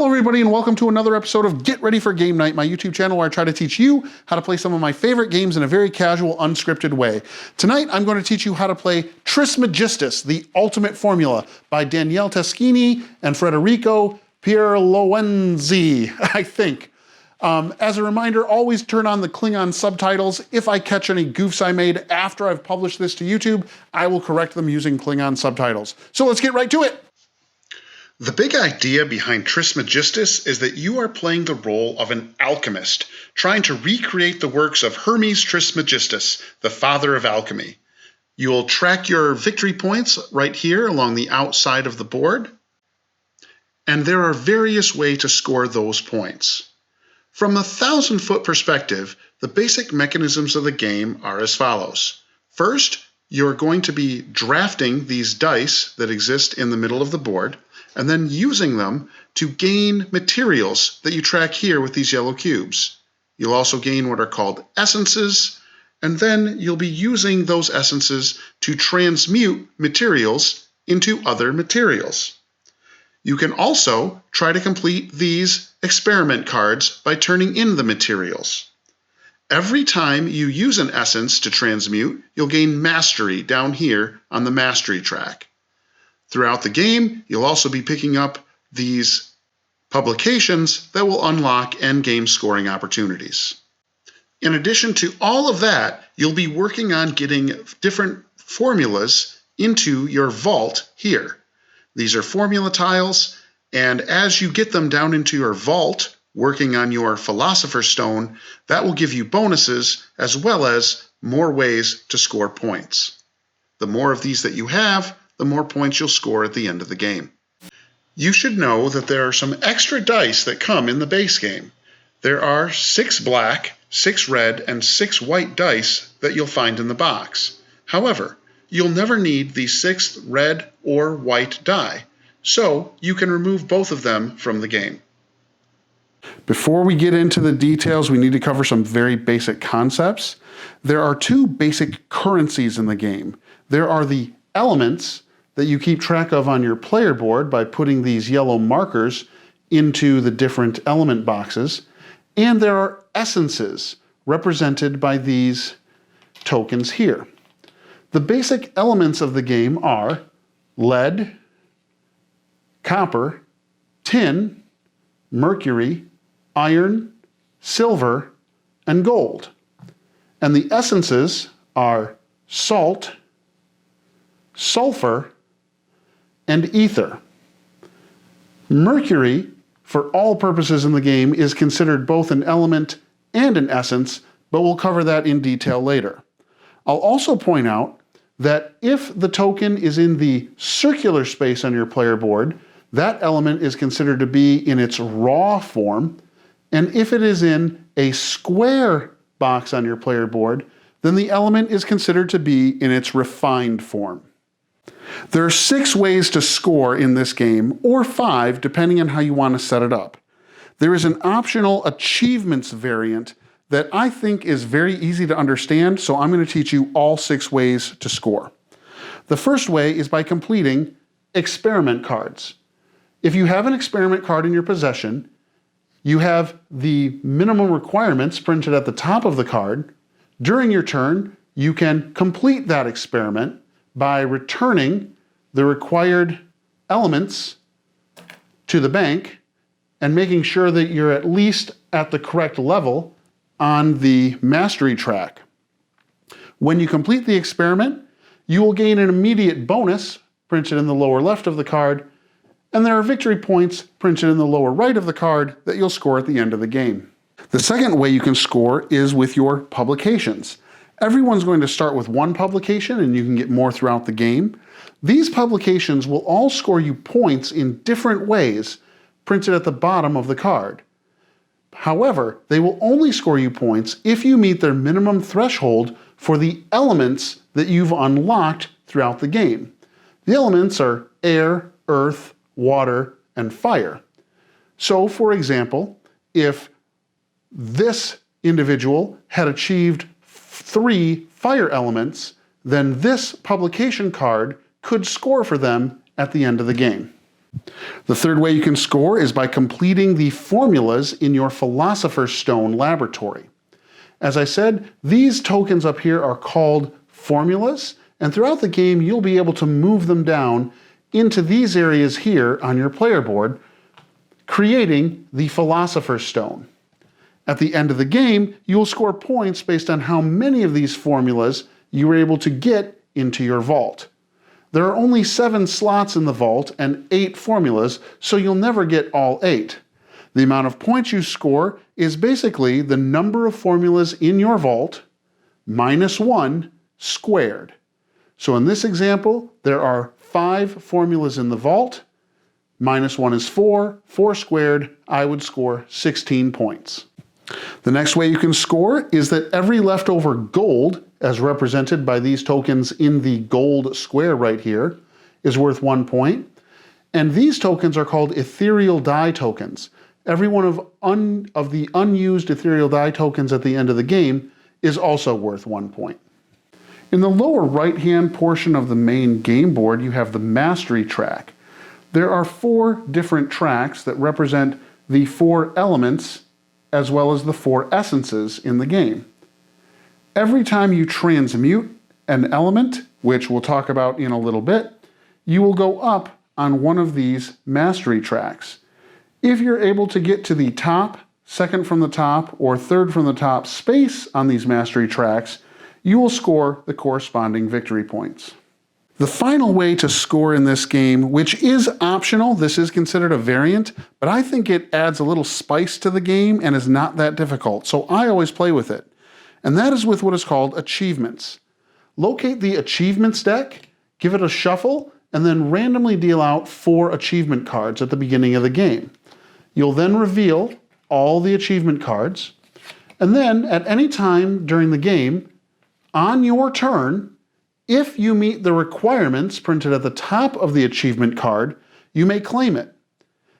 Hello everybody and welcome to another episode of Get Ready for Game Night, my YouTube channel where I try to teach you how to play some of my favorite games in a very casual, unscripted way. Tonight I'm going to teach you how to play Trismegistus, the Ultimate Formula by Daniele Teschini and Federico Pierlowenzi, I think. As a reminder, always turn on the Klingon subtitles. If I catch any goofs I made after I've published this to YouTube, I will correct them using Klingon subtitles. So let's get right to it. The big idea behind Trismegistus is that you are playing the role of an alchemist, trying to recreate the works of Hermes Trismegistus, the father of alchemy. You'll track your victory points right here along the outside of the board, and there are various ways to score those points. From a 1,000-foot perspective, the basic mechanisms of the game are as follows. First, you're going to be drafting these dice that exist in the middle of the board, and then using them to gain materials that you track here with these yellow cubes. You'll also gain what are called essences, and then you'll be using those essences to transmute materials into other materials. You can also try to complete these experiment cards by turning in the materials. Every time you use an essence to transmute, you'll gain mastery down here on the mastery track. Throughout the game, you'll also be picking up these publications that will unlock endgame scoring opportunities. In addition to all of that, you'll be working on getting different formulas into your vault here. These are formula tiles, and as you get them down into your vault, working on your philosopher stone, that will give you bonuses as well as more ways to score points. The more of these that you have, the more points you'll score at the end of the game. You should know that there are some extra dice that come in the base game. There are 6 black, 6 red, and 6 white dice that you'll find in the box. However, you'll never need the 6th red or white die, so you can remove both of them from the game. Before we get into the details, we need to cover some very basic concepts. There are 2 basic currencies in the game. There are the elements that you keep track of on your player board by putting these yellow markers into the different element boxes. And there are essences represented by these tokens here. The basic elements of the game are lead, copper, tin, mercury, iron, silver, and gold. And the essences are salt, sulfur, and ether. Mercury, for all purposes in the game, is considered both an element and an essence, but we'll cover that in detail later. I'll also point out that if the token is in the circular space on your player board, that element is considered to be in its raw form, and if it is in a square box on your player board, then the element is considered to be in its refined form. There are 6 ways to score in this game, or 5, depending on how you want to set it up. There is an optional achievements variant that I think is very easy to understand, so I'm going to teach you all 6 ways to score. The first way is by completing experiment cards. If you have an experiment card in your possession, you have the minimum requirements printed at the top of the card. During your turn, you can complete that experiment by returning the required elements to the bank and making sure that you're at least at the correct level on the mastery track. When you complete the experiment, you will gain an immediate bonus printed in the lower left of the card, and there are victory points printed in the lower right of the card that you'll score at the end of the game. The second way you can score is with your publications. Everyone's going to start with 1 publication, and you can get more throughout the game. These publications will all score you points in different ways, printed at the bottom of the card. However, they will only score you points if you meet their minimum threshold for the elements that you've unlocked throughout the game. The elements are air, earth, water, and fire. So, for example, if this individual had achieved 3 fire elements, then this publication card could score for them at the end of the game. The third way you can score is by completing the formulas in your Philosopher's Stone laboratory. As I said, these tokens up here are called formulas, and throughout the game you'll be able to move them down into these areas here on your player board, creating the Philosopher's Stone. At the end of the game, you will score points based on how many of these formulas you were able to get into your vault. There are only 7 slots in the vault and 8 formulas, so you'll never get all 8. The amount of points you score is basically the number of formulas in your vault minus 1 squared. So in this example, there are 5 formulas in the vault, minus 1 is 4, 4 squared, I would score 16 points. The next way you can score is that every leftover gold, as represented by these tokens in the gold square right here, is worth 1 point. And these tokens are called ethereal die tokens. Every one of the unused ethereal die tokens at the end of the game is also worth 1 point. In the lower right-hand portion of the main game board, you have the mastery track. There are 4 different tracks that represent the 4 elements as well as the 4 essences in the game. Every time you transmute an element, which we'll talk about in a little bit, you will go up on one of these mastery tracks. If you're able to get to the top, second from the top, or third from the top space on these mastery tracks, you will score the corresponding victory points. The final way to score in this game, which is optional, this is considered a variant, but I think it adds a little spice to the game and is not that difficult, so I always play with it. And that is with what is called achievements. Locate the achievements deck, give it a shuffle, and then randomly deal out 4 achievement cards at the beginning of the game. You'll then reveal all the achievement cards, and then at any time during the game, on your turn, if you meet the requirements printed at the top of the achievement card, you may claim it.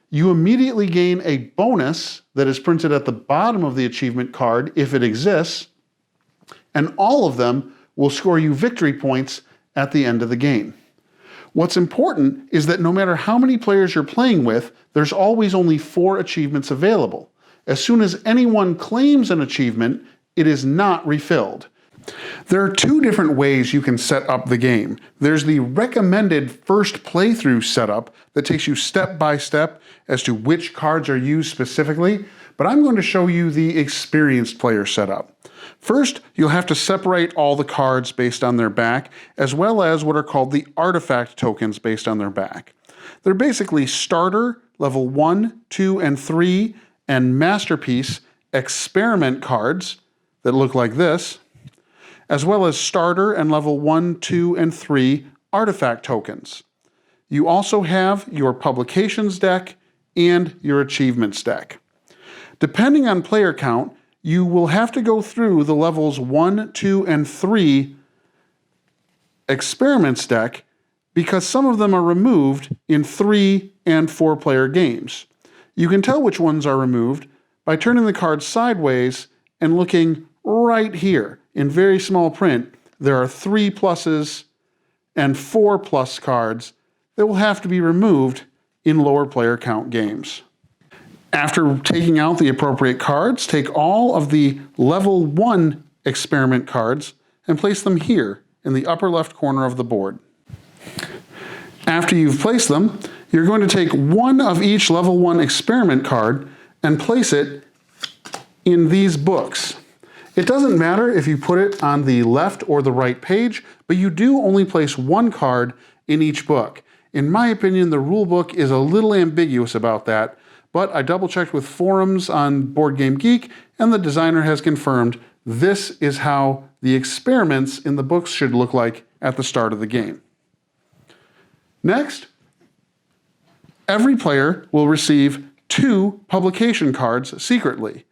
You immediately gain a bonus that is printed at the bottom of the achievement card if it exists, and all of them will score you victory points at the end of the game. What's important is that no matter how many players you're playing with, there's always only 4 achievements available. As soon as anyone claims an achievement, it is not refilled. There are 2 different ways you can set up the game. There's the recommended first playthrough setup that takes you step by step as to which cards are used specifically, but I'm going to show you the experienced player setup. First, you'll have to separate all the cards based on their back, as well as what are called the artifact tokens based on their back. They're basically starter, level 1, 2, and 3, and masterpiece experiment cards that look like this, as well as starter and level 1, 2, and 3 artifact tokens. You also have your publications deck and your achievements deck. Depending on player count, you will have to go through the levels 1, 2, and 3 experiments deck because some of them are removed in 3 and 4 player games. You can tell which ones are removed by turning the cards sideways and looking right here. In very small print, there are 3 pluses and 4 plus cards that will have to be removed in lower player count games. After taking out the appropriate cards, take all of the level 1 experiment cards and place them here in the upper left corner of the board. After you've placed them, you're going to take one of each level 1 experiment card and place it in these books. It doesn't matter if you put it on the left or the right page, but you do only place 1 card in each book. In my opinion, the rule book is a little ambiguous about that, but I double-checked with forums on Board Game Geek, and the designer has confirmed this is how the experiments in the books should look like at the start of the game. Next, every player will receive 2 publication cards secretly.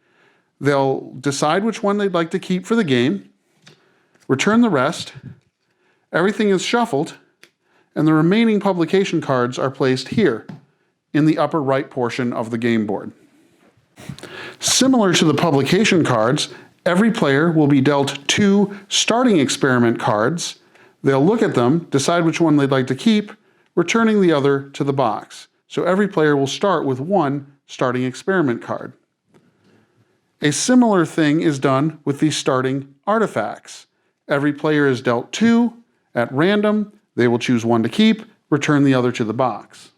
They'll decide which one they'd like to keep for the game, return the rest, everything is shuffled, and the remaining publication cards are placed here in the upper right portion of the game board. Similar to the publication cards, every player will be dealt 2 starting experiment cards. They'll look at them, decide which one they'd like to keep, returning the other to the box. So every player will start with one starting experiment card. A similar thing is done with the starting artifacts. Every player is dealt 2 at random. They will choose one to keep, return the other to the box.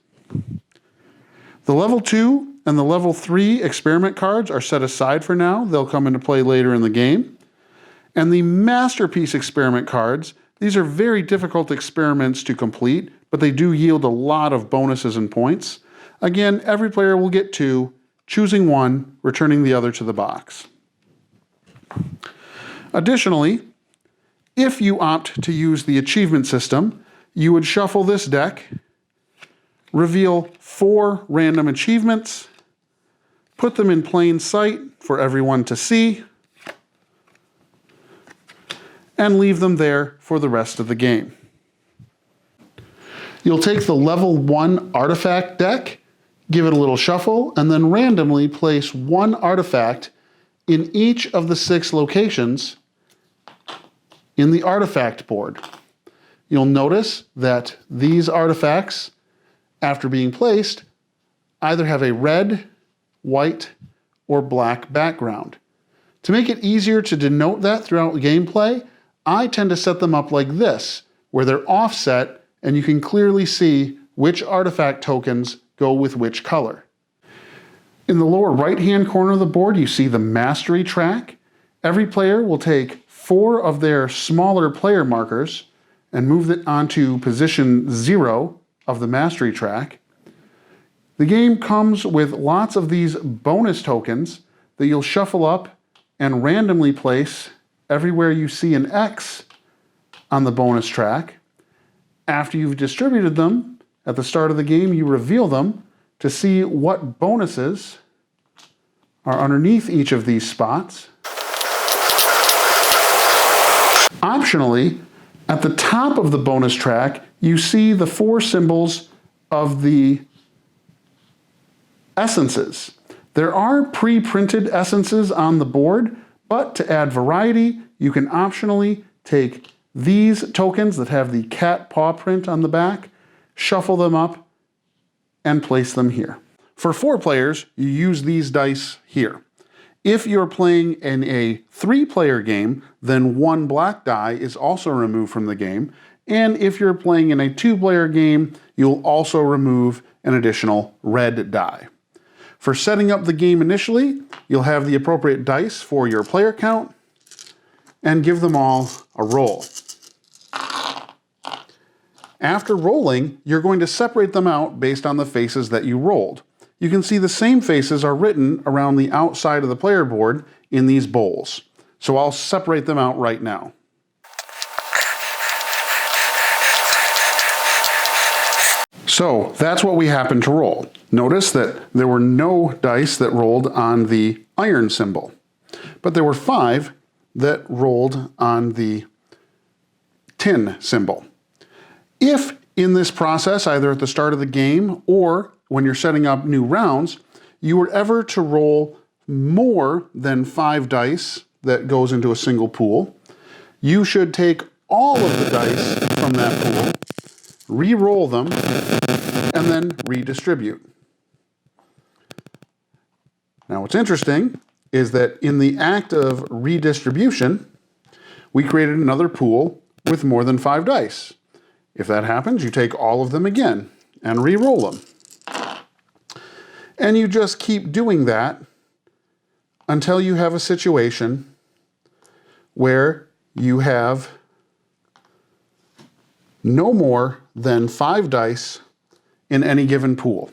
The level 2 and the level 3 experiment cards are set aside for now. They'll come into play later in the game. And the masterpiece experiment cards, these are very difficult experiments to complete, but they do yield a lot of bonuses and points. Again, every player will get 2, choosing one, returning the other to the box. Additionally, if you opt to use the achievement system, you would shuffle this deck, reveal 4 random achievements, put them in plain sight for everyone to see, and leave them there for the rest of the game. You'll take the level 1 artifact deck, give it a little shuffle, and then randomly place 1 artifact in each of the 6 locations in the artifact board. You'll notice that these artifacts, after being placed, either have a red, white, or black background. To make it easier to denote that throughout gameplay, I tend to set them up like this, where they're offset and you can clearly see which artifact tokens go with which color. In the lower right-hand corner of the board, you see the mastery track. Every player will take 4 of their smaller player markers and move it onto position 0 of the mastery track. The game comes with lots of these bonus tokens that you'll shuffle up and randomly place everywhere you see an X on the bonus track. After you've distributed them, at the start of the game, you reveal them to see what bonuses are underneath each of these spots. Optionally, at the top of the bonus track, you see the 4 symbols of the essences. There are pre-printed essences on the board, but to add variety, you can optionally take these tokens that have the cat paw print on the back, shuffle them up, and place them here. For 4 players, you use these dice here. If you're playing in a 3-player game, then 1 black die is also removed from the game. And if you're playing in a 2-player game, you'll also remove an additional red die. For setting up the game initially, you'll have the appropriate dice for your player count and give them all a roll. After rolling, you're going to separate them out based on the faces that you rolled. You can see the same faces are written around the outside of the player board in these bowls. So I'll separate them out right now. So that's what we happened to roll. Notice that there were no dice that rolled on the iron symbol, but there were 5 that rolled on the tin symbol. If in this process, either at the start of the game or when you're setting up new rounds, you were ever to roll more than 5 dice that goes into a single pool, you should take all of the dice from that pool, re-roll them, and then redistribute. Now what's interesting is that in the act of redistribution, we created another pool with more than 5 dice. If that happens, you take all of them again and re-roll them. And you just keep doing that until you have a situation where you have no more than 5 dice in any given pool.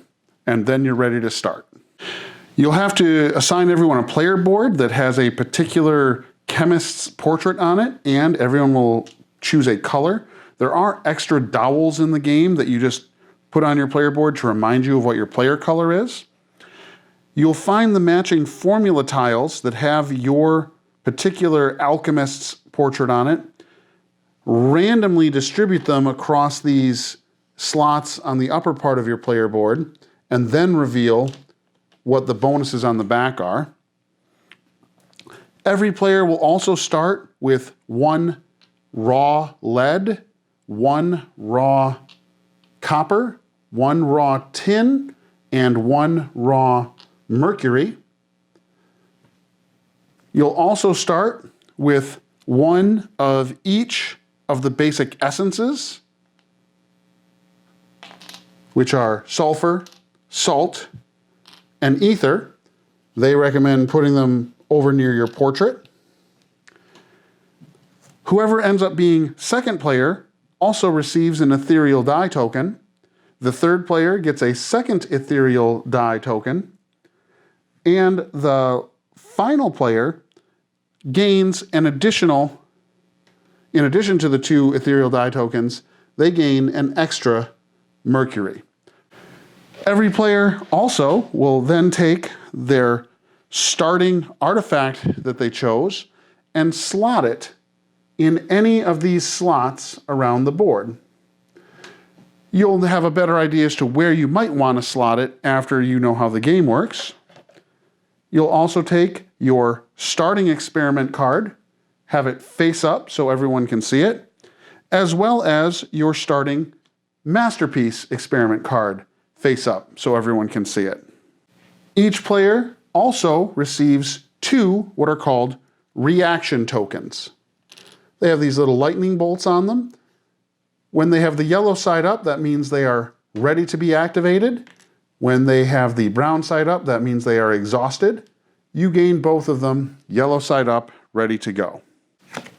And then you're ready to start. You'll have to assign everyone a player board that has a particular chemist's portrait on it, and everyone will choose a color. There are extra dowels in the game that you just put on your player board to remind you of what your player color is. You'll find the matching formula tiles that have your particular alchemist's portrait on it. Randomly distribute them across these slots on the upper part of your player board, and then reveal what the bonuses on the back are. Every player will also start with 1 raw lead, 1 raw copper, 1 raw tin, and 1 raw mercury. You'll also start with 1 of each of the basic essences, which are sulfur, salt, and ether. They recommend putting them over near your portrait. Whoever ends up being second player also receives an ethereal dye token. The third player gets a second ethereal dye token. And the final player gains an additional, in addition to the 2 ethereal dye tokens, they gain an extra mercury. Every player also will then take their starting artifact that they chose and slot it in any of these slots around the board. You'll have a better idea as to where you might want to slot it after you know how the game works. You'll also take your starting experiment card, have it face up so everyone can see it, as well as your starting masterpiece experiment card face up so everyone can see it. Each player also receives 2 what are called reaction tokens. They have these little lightning bolts on them. When they have the yellow side up, that means they are ready to be activated. When they have the brown side up, that means they are exhausted. You gain both of them, yellow side up, ready to go.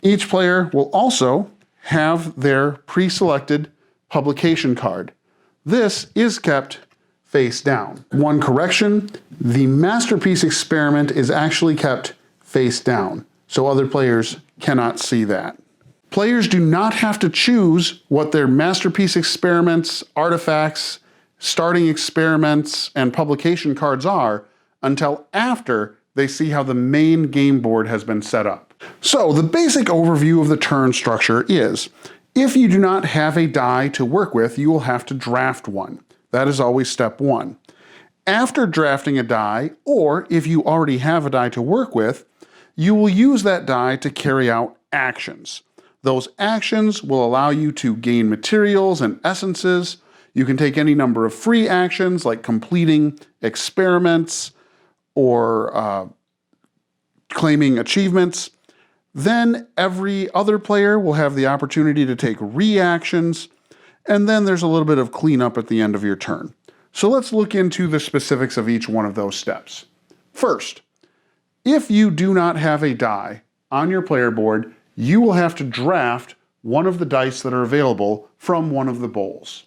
Each player will also have their pre-selected publication card. This is kept face down. One correction, the masterpiece experiment is actually kept face down, so other players cannot see that. Players do not have to choose what their masterpiece experiments, artifacts, starting experiments, and publication cards are until after they see how the main game board has been set up. So the basic overview of the turn structure is, if you do not have a die to work with, you will have to draft one. That is always step 1. After drafting a die, or if you already have a die to work with, you will use that die to carry out actions. Those actions will allow you to gain materials and essences. You can take any number of free actions like completing experiments or claiming achievements. Then every other player will have the opportunity to take reactions, and then there's a little bit of cleanup at the end of your turn. So let's look into the specifics of each one of those steps. First, if you do not have a die on your player board, you will have to draft one of the dice that are available from one of the bowls.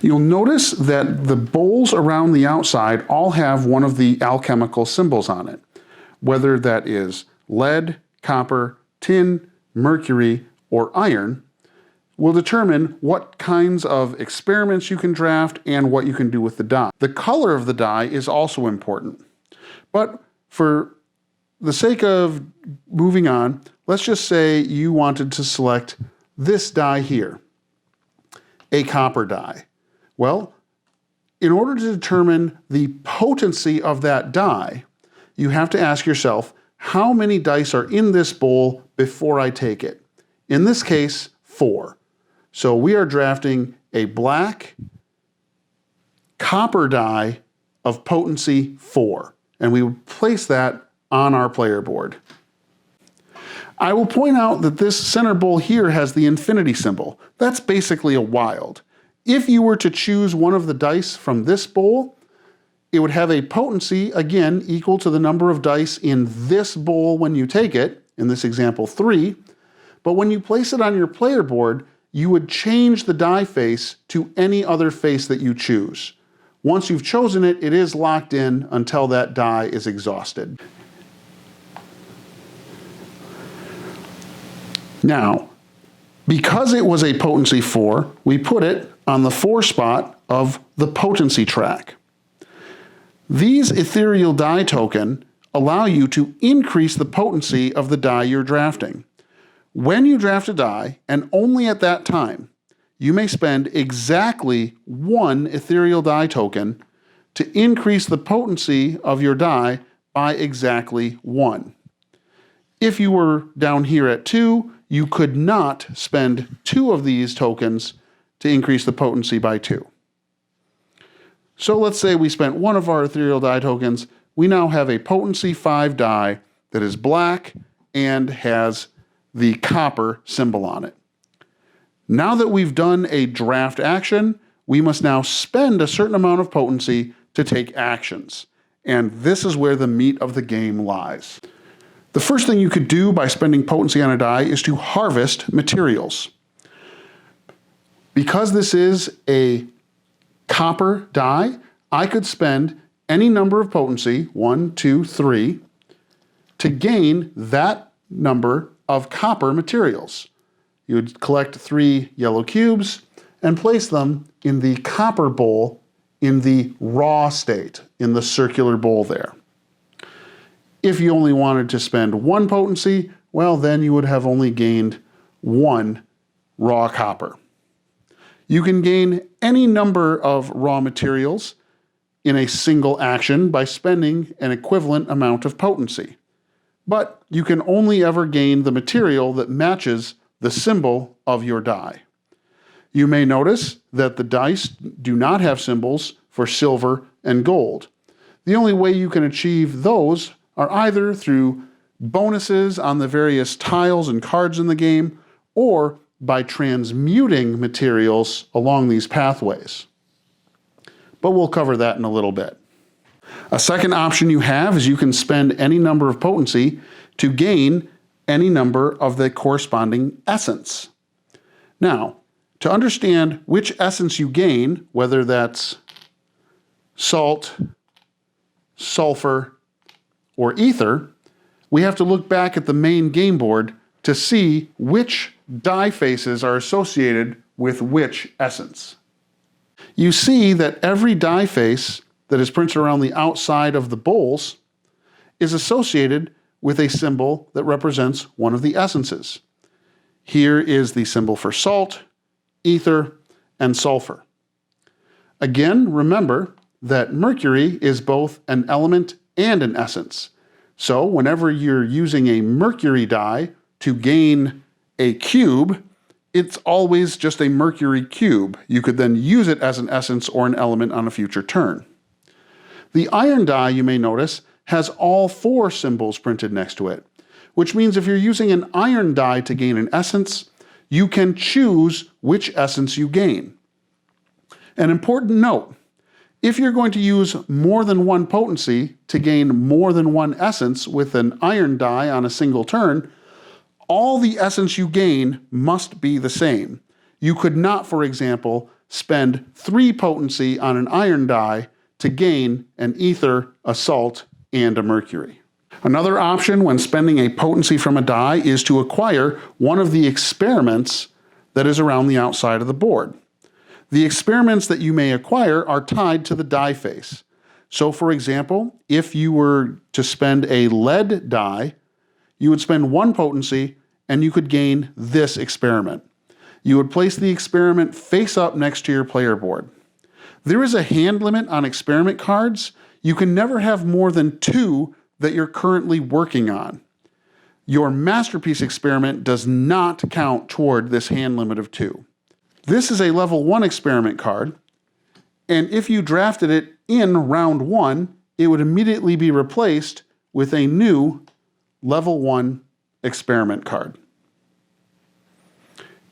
You'll notice that the bowls around the outside all have one of the alchemical symbols on it, whether that is lead, copper, tin, mercury, or iron, will determine what kinds of experiments you can draft and what you can do with the die. The color of the die is also important. But for the sake of moving on, let's just say you wanted to select this die here, a copper die. Well, in order to determine the potency of that die, you have to ask yourself, how many dice are in this bowl before I take it? In this case, 4. So we are drafting a black copper die of potency 4, and we would place that on our player board. I will point out that this center bowl here has the infinity symbol. That's basically a wild. If you were to choose one of the dice from this bowl, it would have a potency, again, equal to the number of dice in this bowl when you take it, in this example 3, but when you place it on your player board, you would change the die face to any other face that you choose. Once you've chosen it, it is locked in until that die is exhausted. Now, because it was a potency 4, we put it on the 4 spot of the potency track. These ethereal die token allow you to increase the potency of the die you're drafting. When you draft a die, and only at that time, you may spend exactly 1 ethereal die token to increase the potency of your die by exactly 1. If you were down here at 2, you could not spend 2 of these tokens to increase the potency by 2. So let's say we spent one of our ethereal die tokens. We now have a potency 5 die that is black and has the copper symbol on it. Now that we've done a draft action, we must now spend a certain amount of potency to take actions. And this is where the meat of the game lies. The first thing you could do by spending potency on a die is to harvest materials. Because this is a copper die, I could spend any number of potency, 1, 2, 3, to gain that number of copper materials. You would collect 3 yellow cubes and place them in the copper bowl in the raw state, in the circular bowl there. If you only wanted to spend 1 potency, well, then you would have only gained 1 raw copper. You can gain any number of raw materials in a single action by spending an equivalent amount of potency. But you can only ever gain the material that matches the symbol of your die. You may notice that the dice do not have symbols for silver and gold. The only way you can achieve those are either through bonuses on the various tiles and cards in the game, or by transmuting materials along these pathways. But we'll cover that in a little bit. A second option you have is you can spend any number of potency to gain any number of the corresponding essence. Now, to understand which essence you gain, whether that's salt, sulfur, or ether, we have to look back at the main game board to see which die faces are associated with which essence. You see that every die face that is printed around the outside of the bowls is associated with a symbol that represents one of the essences. Here is the symbol for salt, ether, and sulfur. Again, remember that mercury is both an element and an essence. So whenever you're using a mercury die to gain a cube, it's always just a mercury cube. You could then use it as an essence or an element on a future turn. The iron die, you may notice, has all 4 symbols printed next to it, which means if you're using an iron die to gain an essence, you can choose which essence you gain. An important note, if you're going to use more than 1 potency to gain more than 1 essence with an iron die on a single turn, all the essence you gain must be the same. You could not, for example, spend 3 potency on an iron die to gain an ether, a salt, and a mercury. Another option when spending a potency from a die is to acquire one of the experiments that is around the outside of the board. The experiments that you may acquire are tied to the die face. So for example, if you were to spend a lead die, you would spend 1 potency and you could gain this experiment. You would place the experiment face up next to your player board. There is a hand limit on experiment cards. You can never have more than 2 that you're currently working on. Your masterpiece experiment does not count toward this hand limit of 2. This is a level 1 experiment card, and if you drafted it in round 1, it would immediately be replaced with a new level 1 experiment card.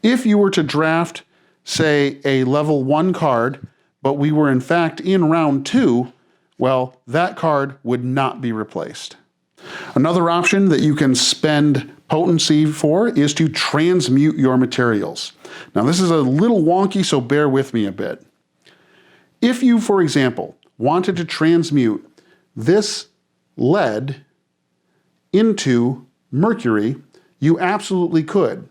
If you were to draft, say, a level 1 card, but we were in fact in round 2, well, that card would not be replaced. Another option that you can spend potency for is to transmute your materials. Now this is a little wonky, so bear with me a bit. If you, for example, wanted to transmute this lead into mercury, you absolutely could.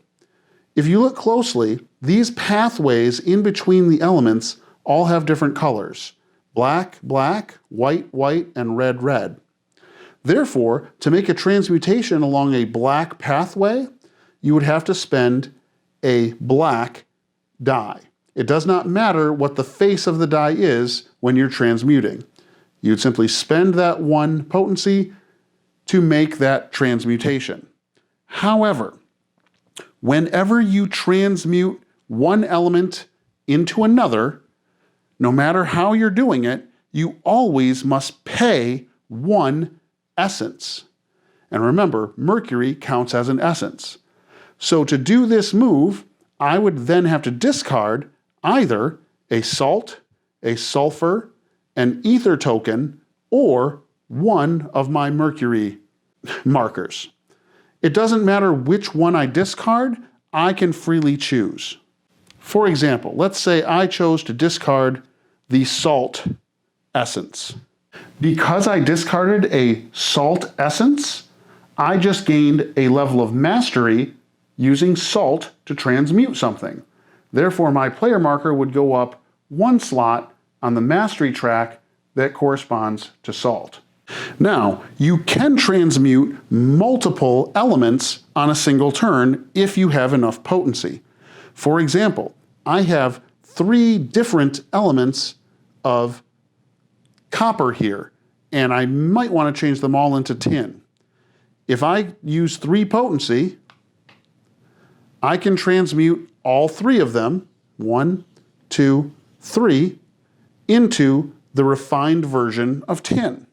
If you look closely, these pathways in between the elements all have different colors. Black, black, white, white, and red, red. Therefore, to make a transmutation along a black pathway, you would have to spend a black die. It does not matter what the face of the die is when you're transmuting. You'd simply spend that 1 potency to make that transmutation. However, whenever you transmute one element into another, no matter how you're doing it, you always must pay one essence. And remember, mercury counts as an essence. So to do this move, I would then have to discard either a salt, a sulfur, an ether token, or one of my mercury markers. It doesn't matter which one I discard, I can freely choose. For example, let's say I chose to discard the salt essence. Because I discarded a salt essence, I just gained a level of mastery using salt to transmute something. Therefore, my player marker would go up one slot on the mastery track that corresponds to salt. Now, you can transmute multiple elements on a single turn if you have enough potency. For example, I have 3 different elements of copper here, and I might want to change them all into tin. If I use 3 potency, I can transmute all 3 of them, 1, 2, 3, into the refined version of tin.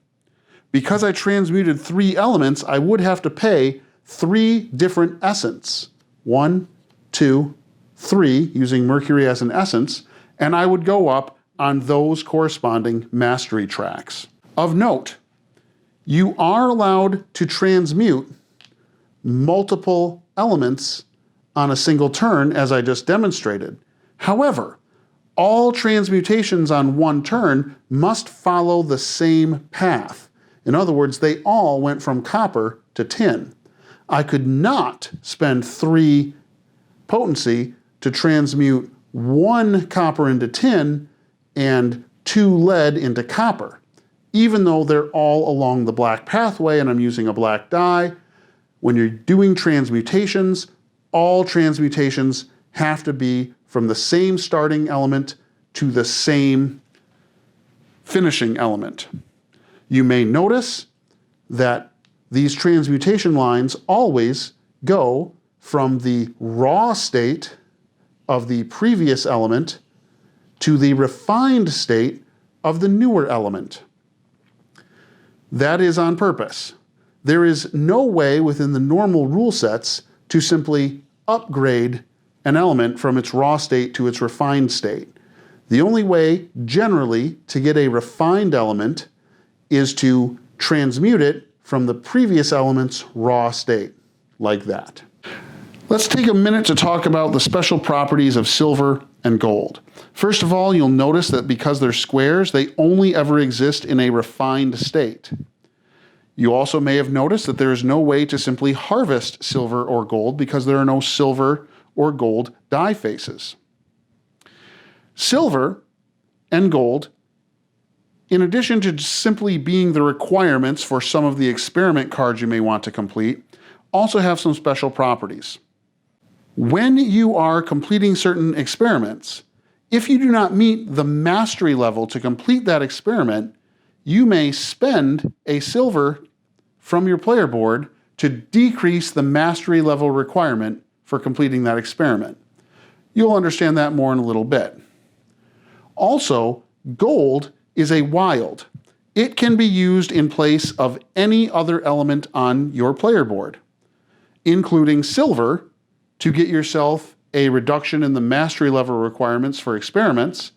Because I transmuted 3 elements, I would have to pay 3 different essence. 1, 2, 3, using mercury as an essence, and I would go up on those corresponding mastery tracks. Of note, you are allowed to transmute multiple elements on a single turn, as I just demonstrated. However, all transmutations on one turn must follow the same path. In other words, they all went from copper to tin. I could not spend 3 potency to transmute 1 copper into tin and 2 lead into copper. Even though they're all along the black pathway and I'm using a black die, when you're doing transmutations, all transmutations have to be from the same starting element to the same finishing element. You may notice that these transmutation lines always go from the raw state of the previous element to the refined state of the newer element. That is on purpose. There is no way within the normal rule sets to simply upgrade an element from its raw state to its refined state. The only way, generally, to get a refined element is to transmute it from the previous element's raw state, like that. Let's take a minute to talk about the special properties of silver and gold. First of all, you'll notice that because they're squares, they only ever exist in a refined state. You also may have noticed that there is no way to simply harvest silver or gold because there are no silver or gold die faces. Silver and gold, in addition to simply being the requirements for some of the experiment cards you may want to complete, also have some special properties. When you are completing certain experiments, if you do not meet the mastery level to complete that experiment, you may spend a silver from your player board to decrease the mastery level requirement for completing that experiment. You'll understand that more in a little bit. Also, gold is a wild. It can be used in place of any other element on your player board, including silver, to get yourself a reduction in the mastery level requirements for experiments,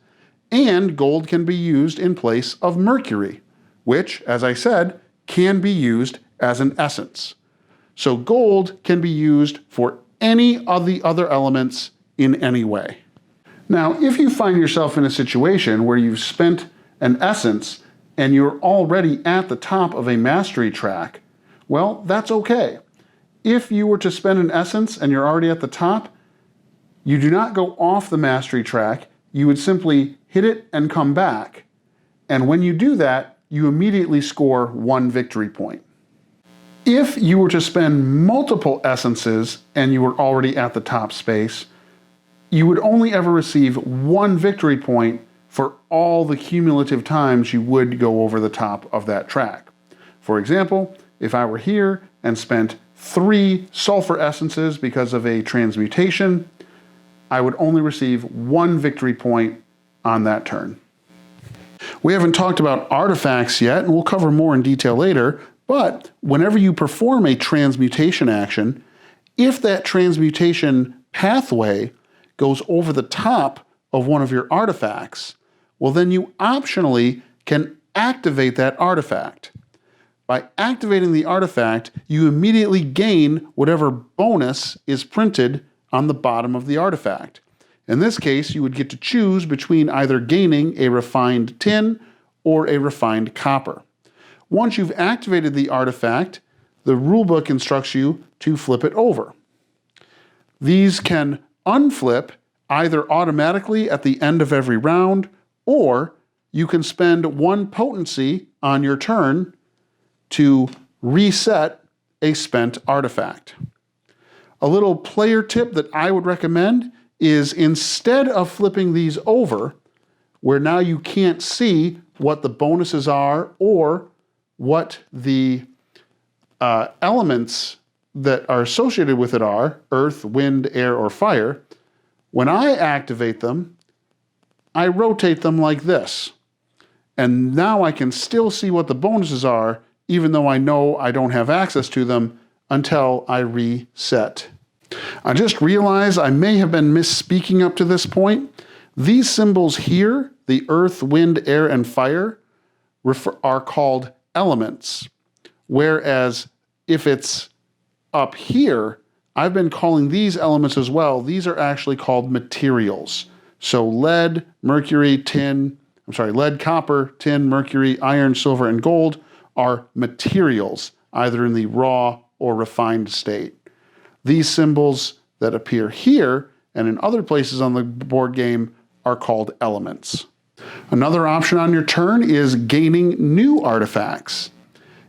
and gold can be used in place of mercury, which, as I said, can be used as an essence. So gold can be used for any of the other elements in any way. Now, if you find yourself in a situation where you've spent an essence and you're already at the top of a mastery track, well, that's okay. If you were to spend an essence and you're already at the top, you do not go off the mastery track. You would simply hit it and come back. And when you do that, you immediately score 1 victory point. If you were to spend multiple essences and you were already at the top space, you would only ever receive 1 victory point for all the cumulative times you would go over the top of that track. For example, if I were here and spent 3 sulfur essences because of a transmutation, I would only receive 1 victory point on that turn. We haven't talked about artifacts yet, and we'll cover more in detail later, but whenever you perform a transmutation action, if that transmutation pathway goes over the top of one of your artifacts, well then you optionally can activate that artifact. By activating the artifact, you immediately gain whatever bonus is printed on the bottom of the artifact. In this case, you would get to choose between either gaining a refined tin or a refined copper. Once you've activated the artifact, the rulebook instructs you to flip it over. These can unflip either automatically at the end of every round, or you can spend one potency on your turn to reset a spent artifact. A little player tip that I would recommend is instead of flipping these over, where now you can't see what the bonuses are or what the elements that are associated with it are, earth, wind, air, or fire, when I activate them, I rotate them like this. And now I can still see what the bonuses are, even though I know I don't have access to them until I reset. I just realized I may have been misspeaking up to this point. These symbols here, the earth, wind, air, and fire, are called elements. Whereas if it's up here, I've been calling these elements as well. These are actually called materials. So lead, copper, tin, mercury, iron, silver, and gold are materials, either in the raw or refined state. These symbols that appear here and in other places on the board game are called elements. Another option on your turn is gaining new artifacts.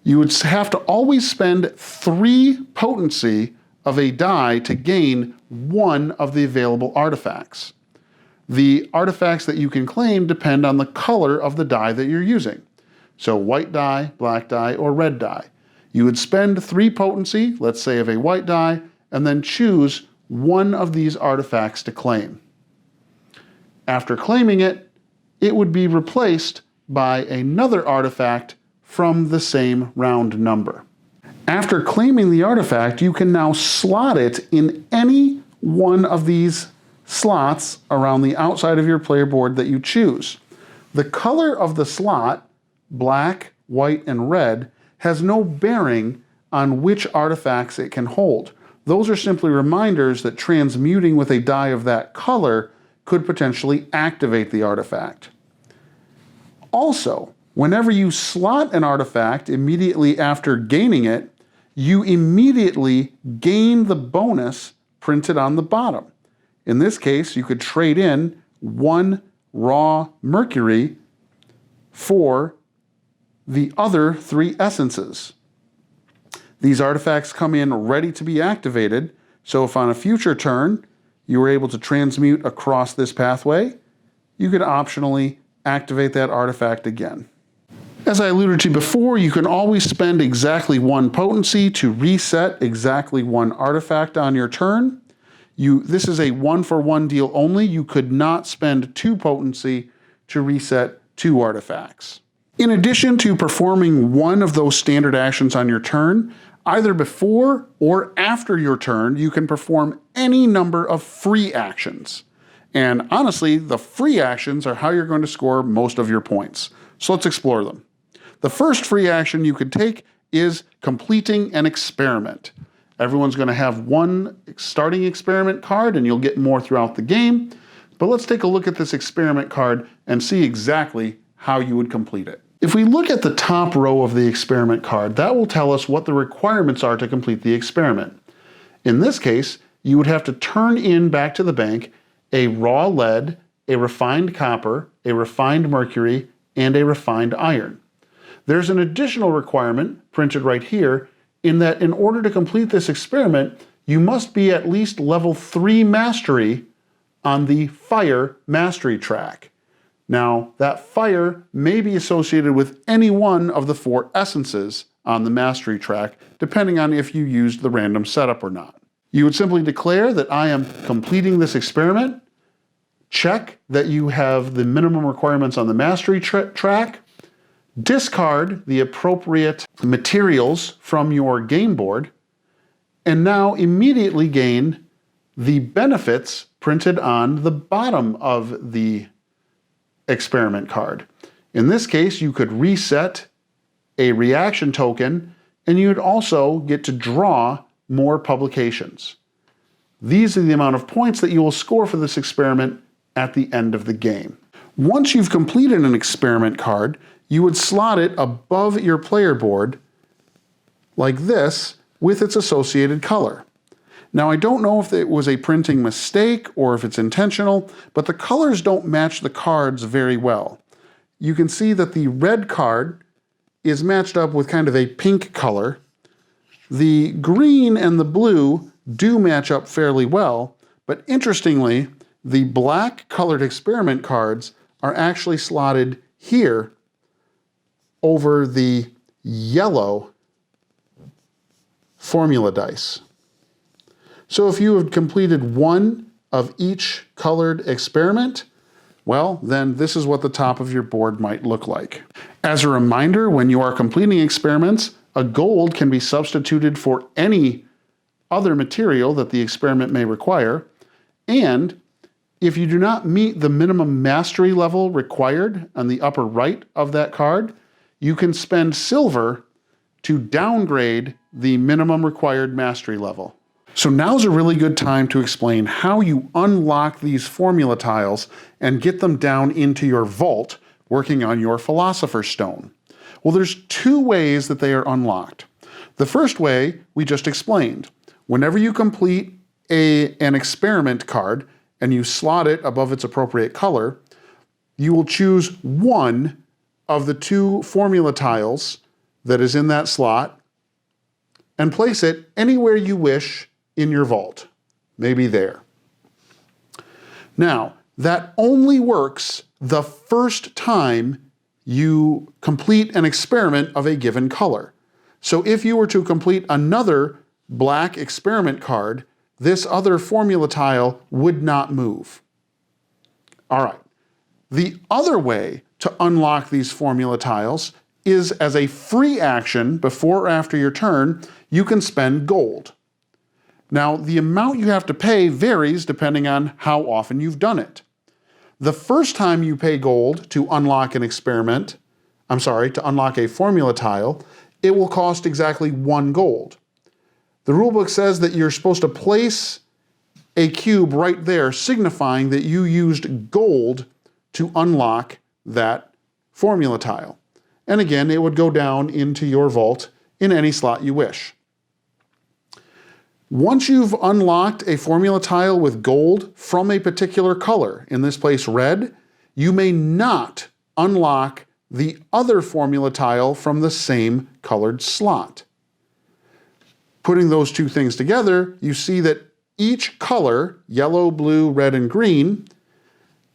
You would have to always spend 3 potency of a die to gain one of the available artifacts. The artifacts that you can claim depend on the color of the die that you're using. So white die, black die, or red die. You would spend 3 potency, let's say of a white die, and then choose one of these artifacts to claim. After claiming it, it would be replaced by another artifact from the same round number. After claiming the artifact, you can now slot it in any one of these slots around the outside of your player board that you choose. The color of the slot, black, white, and red, has no bearing on which artifacts it can hold. Those are simply reminders that transmuting with a die of that color could potentially activate the artifact. Also, whenever you slot an artifact immediately after gaining it, you immediately gain the bonus printed on the bottom. In this case, you could trade in 1 raw mercury for the other 3 essences. These artifacts come in ready to be activated, so if on a future turn you were able to transmute across this pathway, you could optionally activate that artifact again. As I alluded to before, you can always spend exactly 1 potency to reset exactly 1 artifact on your turn. This is a 1-for-1 deal only. You could not spend 2 potency to reset 2 artifacts. In addition to performing one of those standard actions on your turn, either before or after your turn, you can perform any number of free actions. And honestly, the free actions are how you're going to score most of your points. So let's explore them. The first free action you could take is completing an experiment. Everyone's going to have 1 starting experiment card, and you'll get more throughout the game. But let's take a look at this experiment card and see exactly how you would complete it. If we look at the top row of the experiment card, that will tell us what the requirements are to complete the experiment. In this case, you would have to turn in back to the bank a raw lead, a refined copper, a refined mercury, and a refined iron. There's an additional requirement printed right here in that in order to complete this experiment, you must be at least level 3 mastery on the fire mastery track. Now, that fire may be associated with any one of the 4 essences on the mastery track, depending on if you used the random setup or not. You would simply declare that I am completing this experiment, check that you have the minimum requirements on the mastery track, discard the appropriate materials from your game board, and now immediately gain the benefits printed on the bottom of the experiment card. In this case, you could reset a reaction token, and you'd also get to draw more publications. These are the amount of points that you will score for this experiment at the end of the game. Once you've completed an experiment card, you would slot it above your player board like this with its associated color. Now, I don't know if it was a printing mistake or if it's intentional, but the colors don't match the cards very well. You can see that the red card is matched up with kind of a pink color. The green and the blue do match up fairly well, but interestingly, the black colored experiment cards are actually slotted here over the yellow formula dice. So if you have completed one of each colored experiment, well, then this is what the top of your board might look like. As a reminder, when you are completing experiments, a gold can be substituted for any other material that the experiment may require, and if you do not meet the minimum mastery level required on the upper right of that card, you can spend silver to downgrade the minimum required mastery level. So now's a really good time to explain how you unlock these formula tiles and get them down into your vault working on your philosopher's stone. Well, there's two ways that they are unlocked. The first way we just explained. Whenever you complete an experiment card and you slot it above its appropriate color, you will choose one of the two formula tiles that is in that slot and place it anywhere you wish in your vault, maybe there. Now, that only works the first time you complete an experiment of a given color. So if you were to complete another black experiment card, this other formula tile would not move. All right. The other way to unlock these formula tiles is as a free action before or after your turn, you can spend gold. Now, the amount you have to pay varies depending on how often you've done it. The first time you pay gold to unlock an experiment, to unlock a formula tile, it will cost exactly 1 gold. The rulebook says that you're supposed to place a cube right there, signifying that you used gold to unlock that formula tile. And again, it would go down into your vault in any slot you wish. Once you've unlocked a formula tile with gold from a particular color, in this case red, you may not unlock the other formula tile from the same colored slot. Putting those two things together, you see that each color, yellow, blue, red, and green,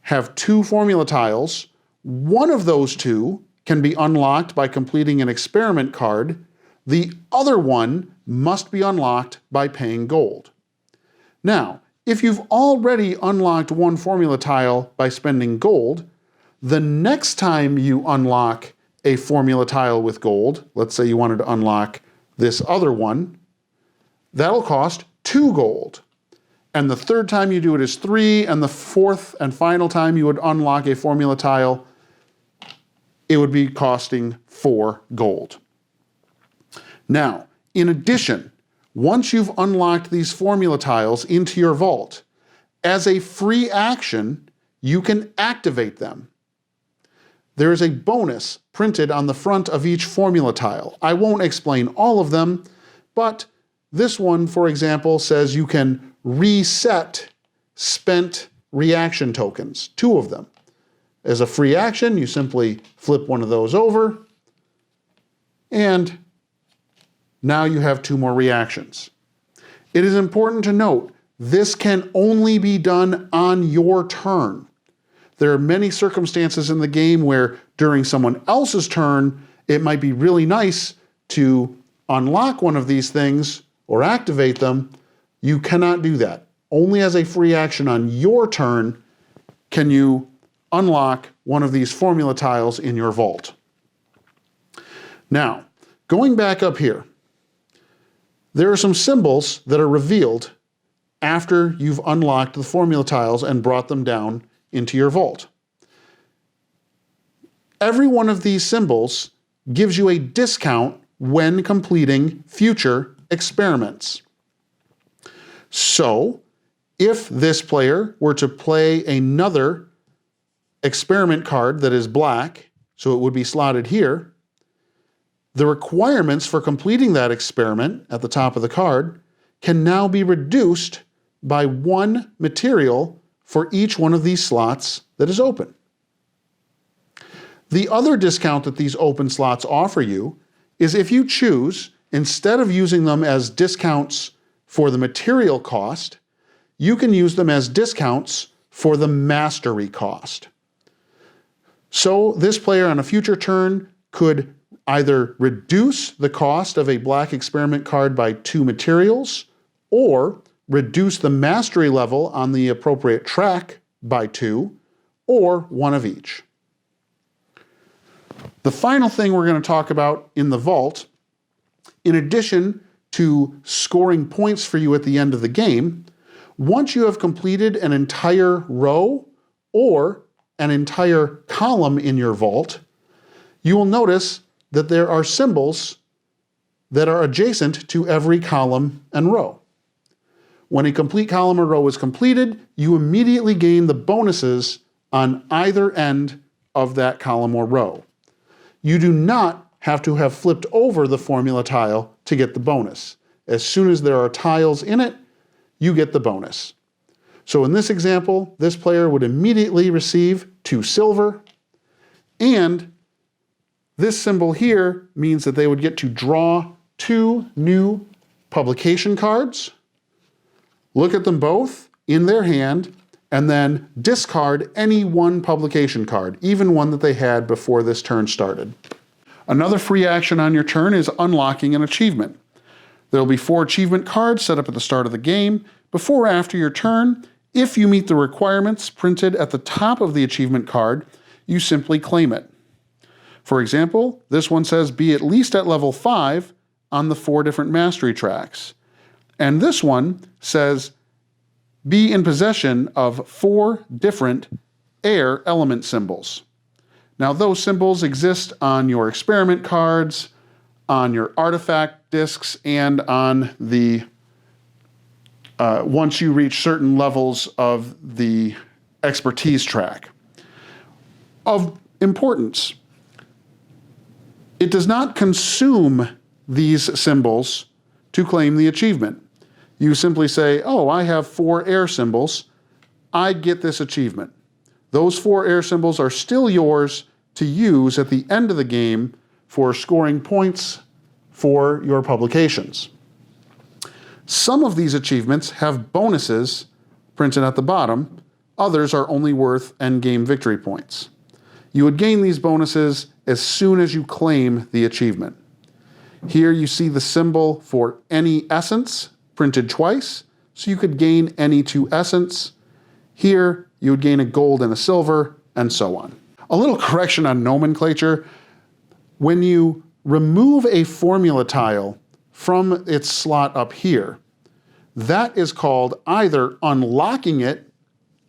have 2 formula tiles. One of those 2 can be unlocked by completing an experiment card. The other one must be unlocked by paying gold. Now, if you've already unlocked one formula tile by spending gold, the next time you unlock a formula tile with gold, let's say you wanted to unlock this other one, that'll cost 2 gold. And the third time you do it is 3, and the fourth and final time you would unlock a formula tile, it would be costing 4 gold. Now, in addition, once you've unlocked these formula tiles into your vault, as a free action, you can activate them. There is a bonus printed on the front of each formula tile. I won't explain all of them, but this one, for example, says you can reset spent reaction tokens, 2 of them. As a free action, you simply flip one of those over, and now you have 2 more reactions. It is important to note, this can only be done on your turn. There are many circumstances in the game where during someone else's turn, it might be really nice to unlock one of these things or activate them. You cannot do that. Only as a free action on your turn can you unlock one of these formula tiles in your vault. Now, going back up here, there are some symbols that are revealed after you've unlocked the formula tiles and brought them down into your vault. Every one of these symbols gives you a discount when completing future experiments. So, if this player were to play another experiment card that is black, so it would be slotted here, the requirements for completing that experiment at the top of the card can now be reduced by 1 material for each one of these slots that is open. The other discount that these open slots offer you is if you choose, instead of using them as discounts for the material cost, you can use them as discounts for the mastery cost. So this player on a future turn could either reduce the cost of a black experiment card by 2 materials, or reduce the mastery level on the appropriate track by 2, or 1 of each. The final thing we're going to talk about in the vault, in addition to scoring points for you at the end of the game, once you have completed an entire row or an entire column in your vault, you will notice that there are symbols that are adjacent to every column and row. When a complete column or row is completed, you immediately gain the bonuses on either end of that column or row. You do not have to have flipped over the formula tile to get the bonus. As soon as there are tiles in it, you get the bonus. So in this example, this player would immediately receive 2 silver, and this symbol here means that they would get to draw 2 new publication cards, look at them both in their hand, and then discard any one publication card, even one that they had before this turn started. Another free action on your turn is unlocking an achievement. There will be 4 achievement cards set up at the start of the game. Before or after your turn, if you meet the requirements printed at the top of the achievement card, you simply claim it. For example, this one says be at least at level 5 on the 4 different mastery tracks. And this one says be in possession of 4 different air element symbols. Now those symbols exist on your experiment cards, on your artifact discs, and on the once you reach certain levels of the expertise track. Of importance, it does not consume these symbols to claim the achievement. You simply say, oh, I have 4 air symbols, I get this achievement. Those 4 air symbols are still yours to use at the end of the game for scoring points for your publications. Some of these achievements have bonuses printed at the bottom, others are only worth endgame victory points. You would gain these bonuses as soon as you claim the achievement. Here you see the symbol for any essence printed twice, so you could gain any 2 essence. Here you would gain a gold and a silver, and so on. A little correction on nomenclature. When you remove a formula tile from its slot up here, that is called either unlocking it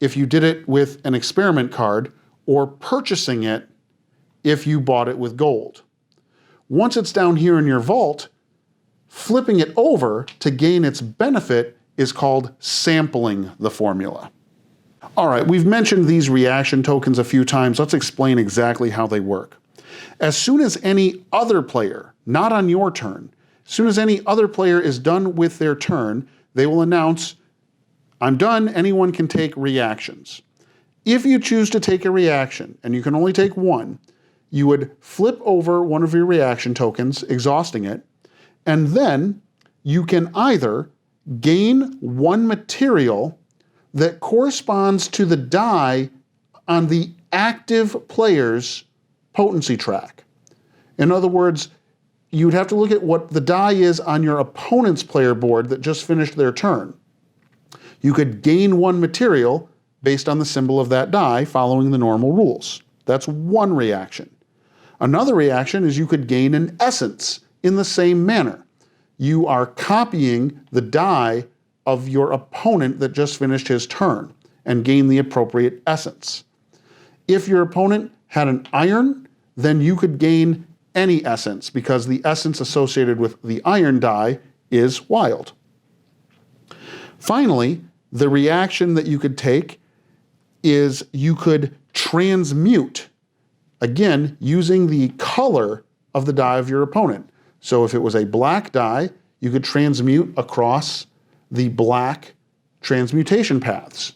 if you did it with an experiment card, or purchasing it if you bought it with gold. Once it's down here in your vault, flipping it over to gain its benefit is called sampling the formula. All right, we've mentioned these reaction tokens a few times. Let's explain exactly how they work. As soon as any other player, not on your turn, as soon as any other player is done with their turn, they will announce, I'm done, anyone can take reactions. If you choose to take a reaction, and you can only take one, you would flip over one of your reaction tokens, exhausting it, and then you can either gain 1 material that corresponds to the die on the active player's potency track. In other words, you'd have to look at what the die is on your opponent's player board that just finished their turn. You could gain 1 material based on the symbol of that die following the normal rules. That's one reaction. Another reaction is you could gain an essence in the same manner. You are copying the die of your opponent that just finished his turn and gain the appropriate essence. If your opponent had an iron, then you could gain any essence because the essence associated with the iron die is wild. Finally, the reaction that you could take is you could transmute, again, using the color of the die of your opponent. So if it was a black die, you could transmute across the black transmutation paths.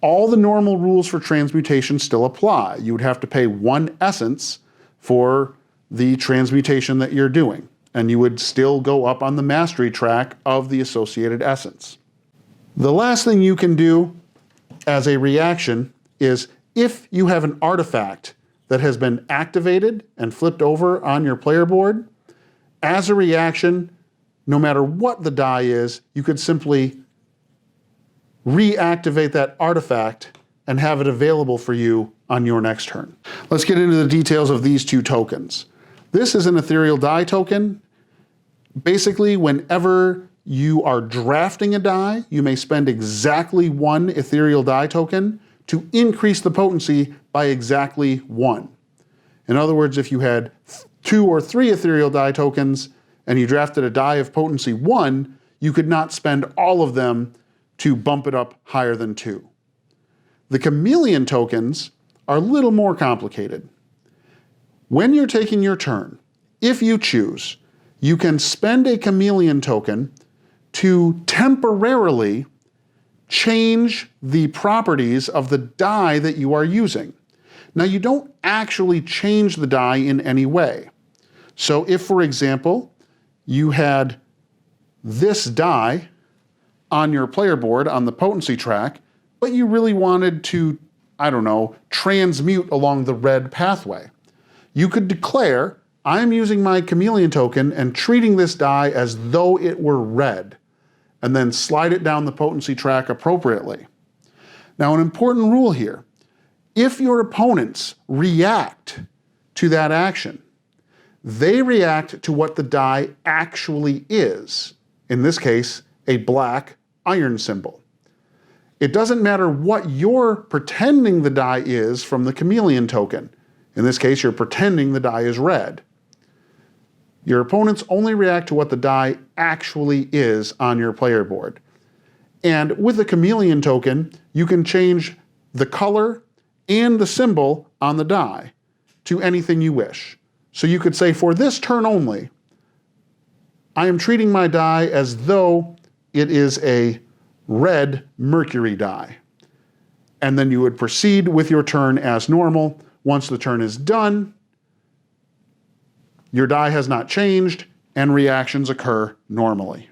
All the normal rules for transmutation still apply. You would have to pay one essence for the transmutation that you're doing, and you would still go up on the mastery track of the associated essence. The last thing you can do as a reaction is if you have an artifact that has been activated and flipped over on your player board, as a reaction, no matter what the die is, you could simply reactivate that artifact and have it available for you on your next turn. Let's get into the details of these two tokens. This is an ethereal die token. Basically, whenever you are drafting a die, you may spend exactly one ethereal die token to increase the potency by exactly one. In other words, if you had 2 or 3 ethereal die tokens and you drafted a die of potency 1, you could not spend all of them to bump it up higher than 2. The chameleon tokens are a little more complicated. When you're taking your turn, if you choose, you can spend a chameleon token to temporarily change the properties of the die that you are using. Now, you don't actually change the die in any way. So if, for example, you had this die on your player board on the potency track, but you really wanted to, I don't know, transmute along the red pathway, you could declare, I'm using my chameleon token and treating this die as though it were red, and then slide it down the potency track appropriately. Now, an important rule here, if your opponents react to that action, they react to what the die actually is, in this case, a black iron symbol. It doesn't matter what you're pretending the die is from the chameleon token. In this case, you're pretending the die is red. Your opponents only react to what the die actually is on your player board. And with the chameleon token, you can change the color and the symbol on the die to anything you wish. So you could say, for this turn only, I am treating my die as though it is a red mercury die. And then you would proceed with your turn as normal. Once the turn is done, your die has not changed and reactions occur normally.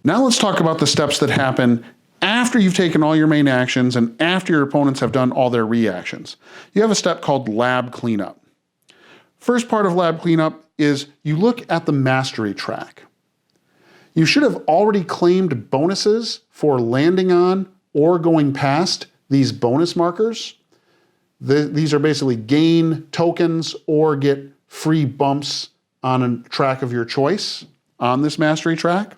Now let's talk about the steps that happen after you've taken all your main actions and after your opponents have done all their reactions. You have a step called lab cleanup. First part of lab cleanup is you look at the mastery track. You should have already claimed bonuses for landing on or going past these bonus markers. These are basically gain tokens or get free bumps on a track of your choice on this mastery track.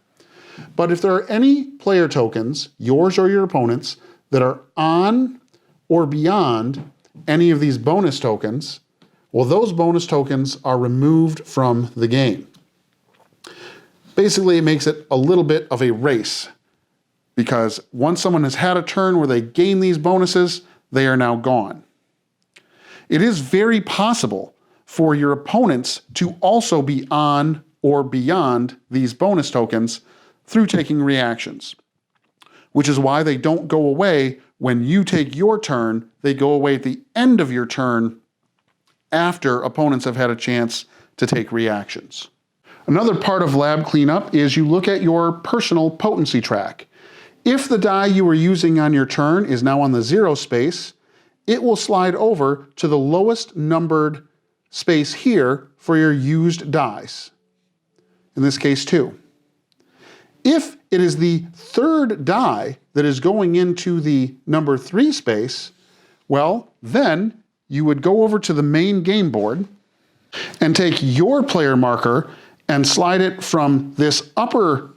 But if there are any player tokens, yours or your opponent's, that are on or beyond any of these bonus tokens, well, those bonus tokens are removed from the game. Basically, it makes it a little bit of a race because once someone has had a turn where they gain these bonuses, they are now gone. It is very possible for your opponents to also be on or beyond these bonus tokens through taking reactions, which is why they don't go away when you take your turn. They go away at the end of your turn after opponents have had a chance to take reactions. Another part of lab cleanup is you look at your personal potency track. If the die you were using on your turn is now on the 0 space, it will slide over to the lowest numbered space here for your used dice. In this case, 2. If it is the third die that is going into the number 3 space, well, then you would go over to the main game board and take your player marker and slide it from this upper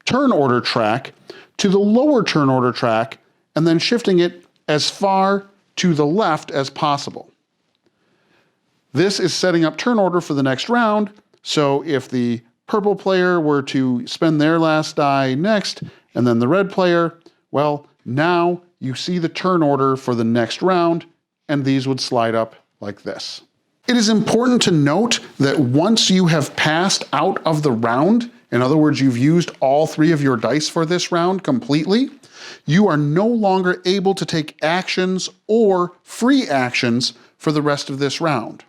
turn order track to the lower turn order track, and then shifting it as far to the left as possible. This is setting up turn order for the next round, so if the purple player were to spend their last die next, and then the red player, well, now you see the turn order for the next round, and these would slide up like this. It is important to note that once you have passed out of the round, in other words, you've used all 3 of your dice for this round completely, you are no longer able to take actions or free actions for the rest of this round.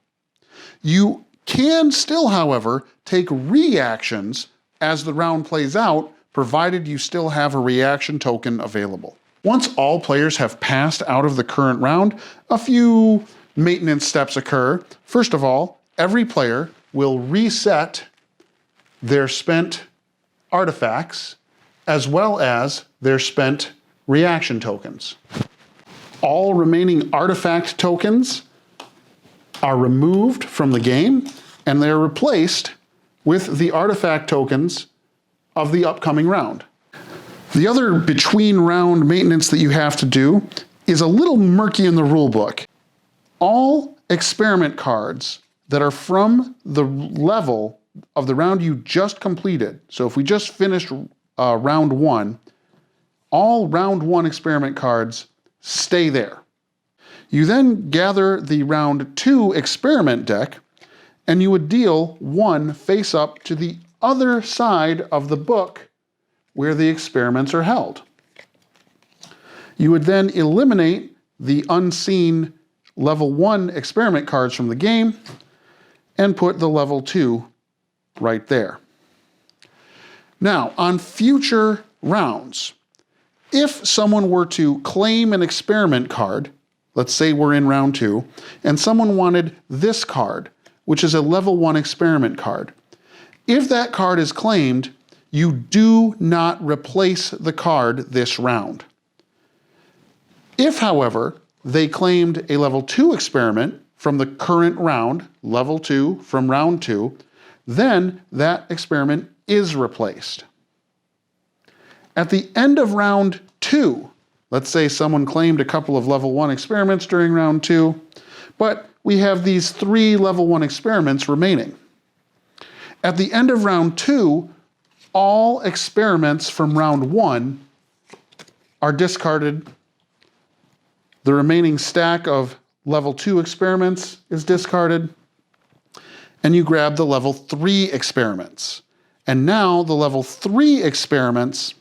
You can still, however, take reactions as the round plays out, provided you still have a reaction token available. Once all players have passed out of the current round, a few maintenance steps occur. First of all, every player will reset their spent artifacts as well as their spent reaction tokens. All remaining artifact tokens are removed from the game, and they're replaced with the artifact tokens of the upcoming round. The other between round maintenance that you have to do is a little murky in the rulebook. All experiment cards that are from the level of the round you just completed, so if we just finished round 1, all round 1 experiment cards stay there. You then gather the round 2 experiment deck, and you would deal 1 face up to the other side of the book where the experiments are held. You would then eliminate the unseen level 1 experiment cards from the game and put the level 2 right there. Now, on future rounds, if someone were to claim an experiment card, let's say we're in round 2, and someone wanted this card, which is a level 1 experiment card. If that card is claimed, you do not replace the card this round. If, however, they claimed a level 2 experiment from the current round, level 2 from round 2, then that experiment is replaced. At the end of round 2, let's say someone claimed a couple of level 1 experiments during round 2, but we have these 3 level 1 experiments remaining. At the end of round 2, all experiments from round 1 are discarded. The remaining stack of level 2 experiments is discarded, and you grab the level 3 experiments. And now the level 3 experiments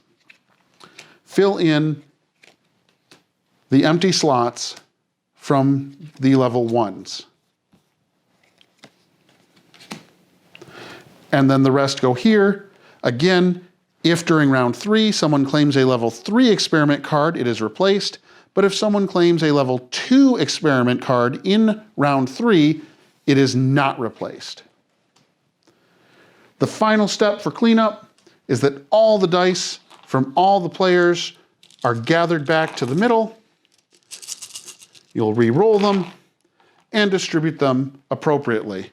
fill in the empty slots from the level 1s. And then the rest go here. Again, if during round 3 someone claims a level 3 experiment card, it is replaced. But if someone claims a level 2 experiment card in round 3, it is not replaced. The final step for cleanup is that all the dice from all the players are gathered back to the middle. You'll re-roll them and distribute them appropriately.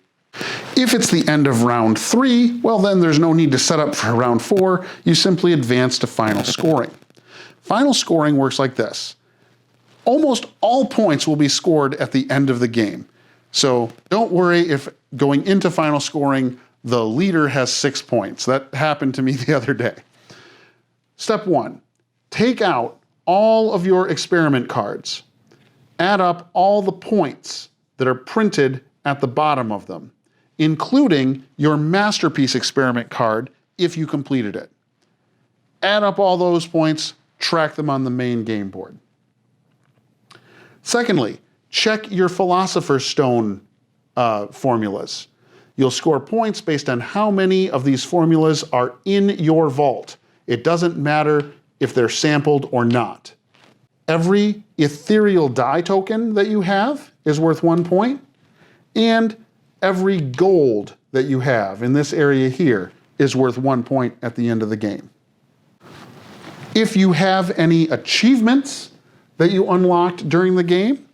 If it's the end of round 3, well then there's no need to set up for round 4. You simply advance to final scoring. Final scoring works like this. Almost all points will be scored at the end of the game. So don't worry if going into final scoring, the leader has 6 points. That happened to me the other day. Step 1, take out all of your experiment cards. Add up all the points that are printed at the bottom of them, including your masterpiece experiment card if you completed it. Add up all those points, track them on the main game board. Secondly, check your philosopher's stone formulas. You'll score points based on how many of these formulas are in your vault. It doesn't matter if they're sampled or not. Every ethereal die token that you have is worth 1 point, and every gold that you have in this area here is worth 1 point at the end of the game. If you have any achievements that you unlocked during the game,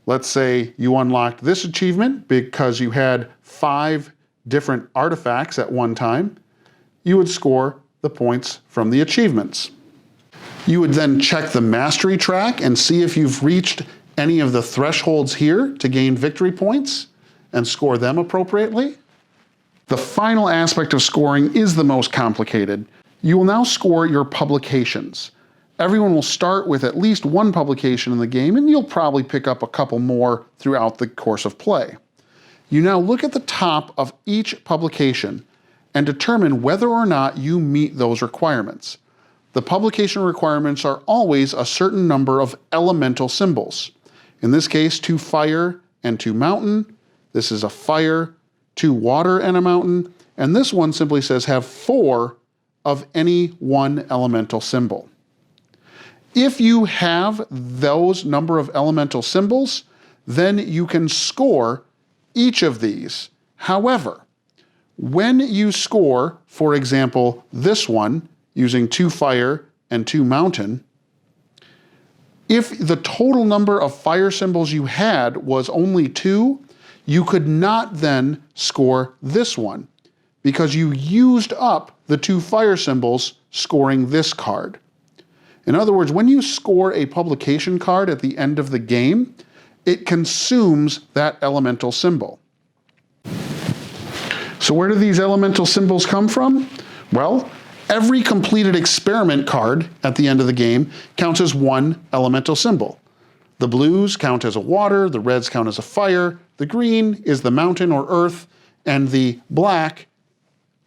let's say you unlocked this achievement because you had 5 different artifacts at one time, you would score the points from the achievements. You would then check the mastery track and see if you've reached any of the thresholds here to gain victory points and score them appropriately. The final aspect of scoring is the most complicated. You will now score your publications. Everyone will start with at least 1 publication in the game, and you'll probably pick up a couple more throughout the course of play. You now look at the top of each publication and determine whether or not you meet those requirements. The publication requirements are always a certain number of elemental symbols. In this case, 2 fire and 2 mountain. This is a fire, 2 water and a mountain. And this one simply says have 4 of any one elemental symbol. If you have those number of elemental symbols, then you can score each of these. However, when you score, for example, this one, using 2 fire and 2 mountain, if the total number of fire symbols you had was only 2, you could not then score this one because you used up the 2 fire symbols scoring this card. In other words, when you score a publication card at the end of the game, it consumes that elemental symbol. So where do these elemental symbols come from? Well, every completed experiment card at the end of the game counts as 1 elemental symbol. The blues count as a water, the reds count as a fire, the green is the mountain or earth, and the black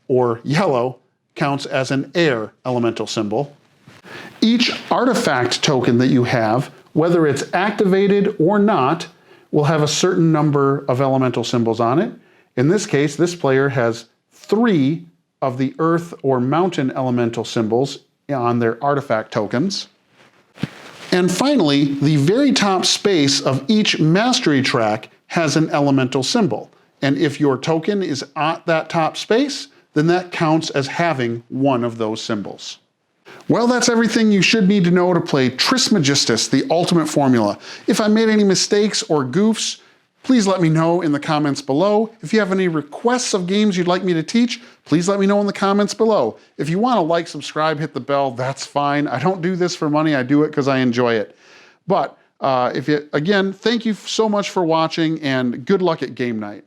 or yellow counts as an air elemental symbol. Each artifact token that you have, whether it's activated or not, will have a certain number of elemental symbols on it. In this case, this player has 3 of the earth or mountain elemental symbols on their artifact tokens. And finally, the very top space of each mastery track has an elemental symbol. And if your token is at that top space, then that counts as having 1 of those symbols. Well, that's everything you should need to know to play Trismegistus, the ultimate formula. If I made any mistakes or goofs, please let me know in the comments below. If you have any requests of games you'd like me to teach, please let me know in the comments below. If you want to like, subscribe, hit the bell, that's fine. I don't do this for money, I do it because I enjoy it. But again, thank you so much for watching and good luck at game night.